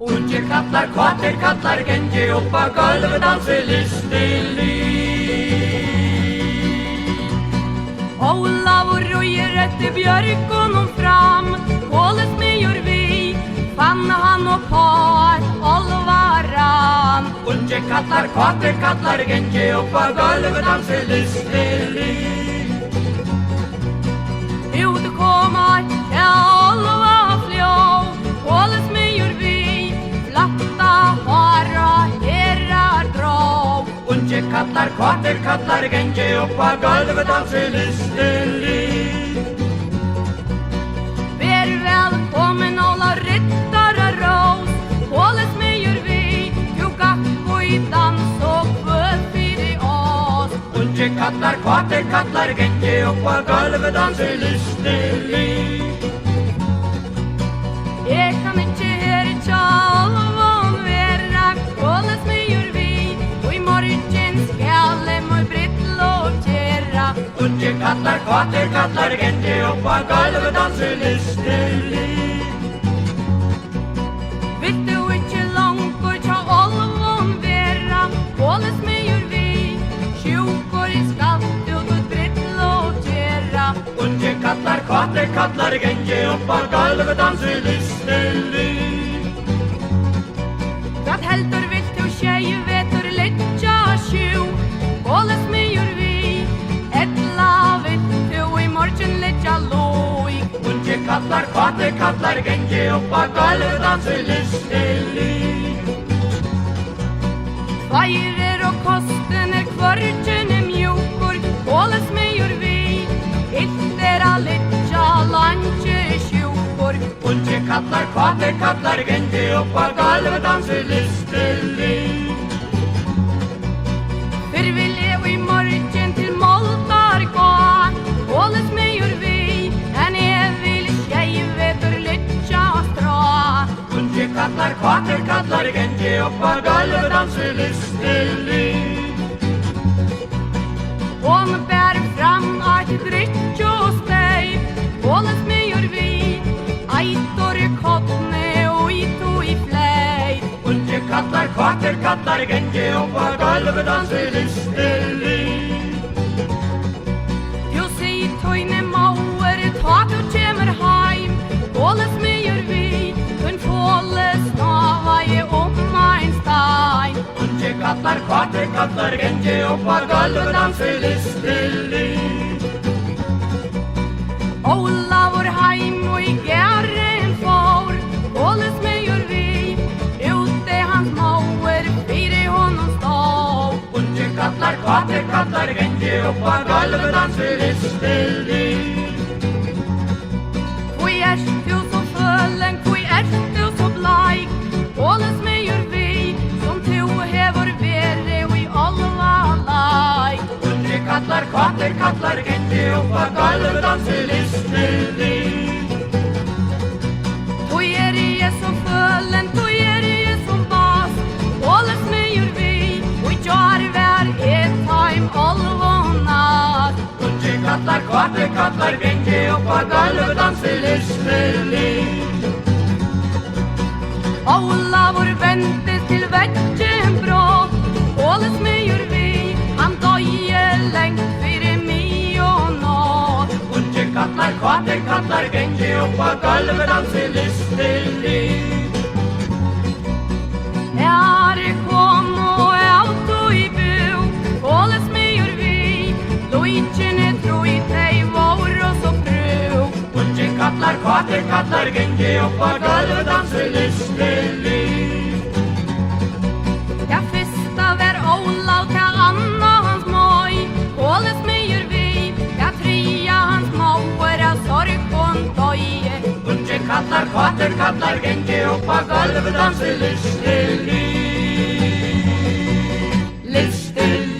Unge kallar, kvater kallar, gengi upp á gólf, dansi listilig. Ólafur rúir eftir björgunum fram, Kóles mýjur vi, fann hann og par, olvaran. Unge kallar, kvater kallar, gengi upp á gólf, dansi listilig. Ut kommer, ja, olva fljó, Kóles mýjur vi, flatta hara, herrar dró. Unge kallar, kvater kallar, gengi upp á gólf, dansi listilig. Ver velkommen alla riddare rós, Kóles mýjur vi, du gakk og i dans og kvöld fyrir oss. Unge kallar, kvater kallar, gengi upp á gólf, dansi listilig. Jeg kan ikke høre tjalvån vera, Kóles mýjur vi, og i morgen skal jeg må brittle og tjera. Unge kallar, kvater kallar, gengi upp á gólf, dansi listilig. Vill du ikke langt og tjalvån vera, Kóles mýjur vi, sjukor i skatt og brittle og tjera. Unge kallar, kvater kallar, gengi upp á gólf, dansi listilig. Hvað heldur vilt þú séu vetur liggja sjú, Kóles mýjur vi, ella vilt þú í morgun liggja lúg. Unge kallar, kvater kallar, gengi upp á gólf, dansi listilig. Færir og kosten kvörgin mjúkur, Kóles mýjur vi, illt að liggja langi sjúkur. Unge kallar, kvater kallar, gengi upp á gólf, dansi listilig. Fyrr vil ég í morgun til Moldar gå, Kóles mýjur vi, en ég vil séu vetur liggja strá. Unge kallar, kvater kallar, gengi upp á gólf, dansi listilig. Hon bär fram att drittjo och steg, Kóles mýjur vi, ættor i kottne og ito i fleid. Unge kallar, kvater kallar, gengi upp á gólf, dansi listilig. Du sier tøyne mauer, ta du kjemur heim, Kóles mýjur vi, kun fåle snava i ein stein. Unge kallar, kvater kallar, gengi upp á gólf, dansi listilig. Ólafur heim og i gæren fór, Kóles mýjur vi, ute hans mauer, fyrir honum stó. Unge kallar, kvater kallar, gengi upp á gólf, dansi listilig. Hví ert du så følen, hví ert du så bleik, Kóles mýjur vi, som tu hefur verið og í alva leik. Unge kallar, kvater kallar, gengi upp á gólf, dansi listilig. Hví ég så følen, hví ég så bas, Kóles mýjur vi, og í gjár vær heim alva natt. Unge kallar, kvater kallar, gengi upp á gólf, dansi listilig. Ólafur vendist til veggen brott, Kóles mýjur vi, hann døye lengt fyrir mig og nått. Unge kallar, kvater kallar, gengi upp á gólf, dansi listilig. Kom og auto i bu, Kóles mýjur vi, lúitjene trúi tei vor og så prú. Unge kallar, kvater kallar, gengi upp á gólf, dansi listilig. Ja fyrsta ver Ólaf til anna hans møy, Kóles mýjur vi, ja tria hans mauer av sorg og døye. Unge kallar, kvater kallar, gengi upp á gólf, dansi listilig. Listilig.